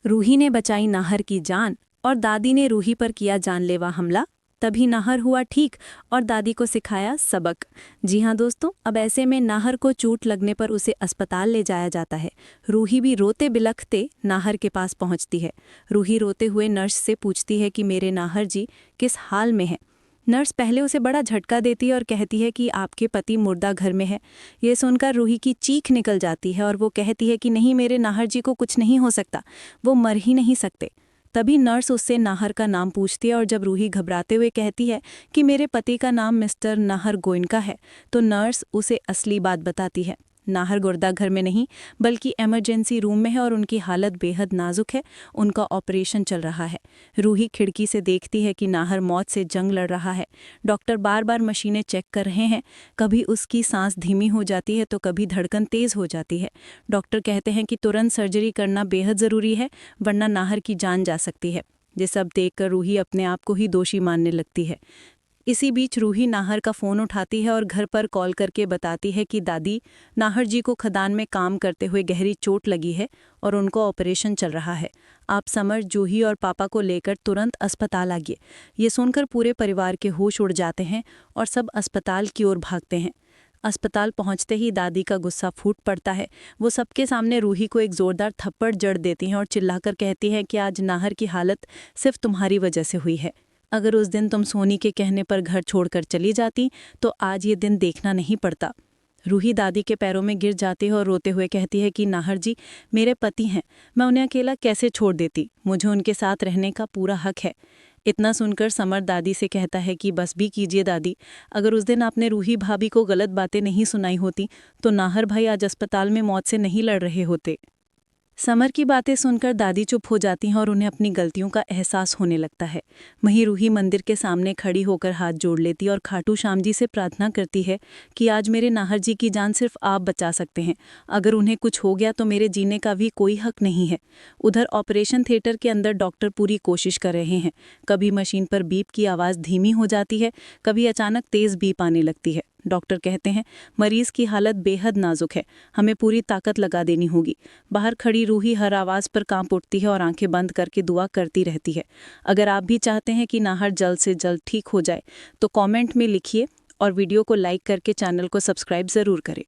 रूही ने बचाई नाहर की जान और दादी ने रूही पर किया जानलेवा हमला। तभी नाहर हुआ ठीक और दादी को सिखाया सबक। जी हाँ दोस्तों, अब ऐसे में नाहर को चोट लगने पर उसे अस्पताल ले जाया जाता है। रूही भी रोते बिलखते नाहर के पास पहुंचती है। रूही रोते हुए नर्स से पूछती है कि मेरे नाहर जी किस हाल में हैं। नर्स पहले उसे बड़ा झटका देती है और कहती है कि आपके पति मुर्दा घर में है। ये सुनकर रूही की चीख निकल जाती है और वो कहती है कि नहीं, मेरे नाहर जी को कुछ नहीं हो सकता, वो मर ही नहीं सकते। तभी नर्स उससे नाहर का नाम पूछती है और जब रूही घबराते हुए कहती है कि मेरे पति का नाम मिस्टर नाहर गोयनका है, तो नर्स उसे असली बात बताती है। नाहर गुर्दा घर में नहीं बल्कि इमरजेंसी रूम में है और उनकी हालत बेहद नाजुक है। उनका ऑपरेशन चल रहा है। रूही खिड़की से देखती है कि नाहर मौत से जंग लड़ रहा है। डॉक्टर बार बार मशीनें चेक कर रहे हैं। कभी उसकी सांस धीमी हो जाती है तो कभी धड़कन तेज हो जाती है। डॉक्टर कहते हैं कि तुरंत सर्जरी करना बेहद ज़रूरी है, वरना नाहर की जान जा सकती है। ये सब देखकर रूही अपने आप को ही दोषी मानने लगती है। इसी बीच रूही नाहर का फ़ोन उठाती है और घर पर कॉल करके बताती है कि दादी, नाहर जी को खदान में काम करते हुए गहरी चोट लगी है और उनको ऑपरेशन चल रहा है। आप समर, जूही और पापा को लेकर तुरंत अस्पताल आइए। ये सुनकर पूरे परिवार के होश उड़ जाते हैं और सब अस्पताल की ओर भागते हैं। अस्पताल पहुंचते ही दादी का गुस्सा फूट पड़ता है। वो सबके सामने रूही को एक ज़ोरदार थप्पड़ जड़ देती हैं और चिल्लाकर कहती हैं कि आज नाहर की हालत सिर्फ तुम्हारी वजह से हुई है। अगर उस दिन तुम सोनी के कहने पर घर छोड़कर चली जाती तो आज ये दिन देखना नहीं पड़ता। रूही दादी के पैरों में गिर जाती है और रोते हुए कहती है कि नाहर जी मेरे पति हैं, मैं उन्हें अकेला कैसे छोड़ देती, मुझे उनके साथ रहने का पूरा हक है। इतना सुनकर समर दादी से कहता है कि बस भी कीजिए दादी, अगर उस दिन आपने रूही भाभी को गलत बातें नहीं सुनाई होती तो नाहर भाई आज अस्पताल में मौत से नहीं लड़ रहे होते। समर की बातें सुनकर दादी चुप हो जाती हैं और उन्हें अपनी गलतियों का एहसास होने लगता है। वहीं रूही मंदिर के सामने खड़ी होकर हाथ जोड़ लेती और खाटू श्याम जी से प्रार्थना करती है कि आज मेरे नाहर जी की जान सिर्फ आप बचा सकते हैं। अगर उन्हें कुछ हो गया तो मेरे जीने का भी कोई हक नहीं है। उधर ऑपरेशन थिएटर के अंदर डॉक्टर पूरी कोशिश कर रहे हैं। कभी मशीन पर बीप की आवाज़ धीमी हो जाती है, कभी अचानक तेज़ बीप आने लगती है। डॉक्टर कहते हैं मरीज की हालत बेहद नाजुक है, हमें पूरी ताकत लगा देनी होगी। बाहर खड़ी रूही हर आवाज़ पर कांप उठती है और आंखें बंद करके दुआ करती रहती है। अगर आप भी चाहते हैं कि नाहर जल्द से जल्द ठीक हो जाए तो कमेंट में लिखिए और वीडियो को लाइक करके चैनल को सब्सक्राइब ज़रूर करें।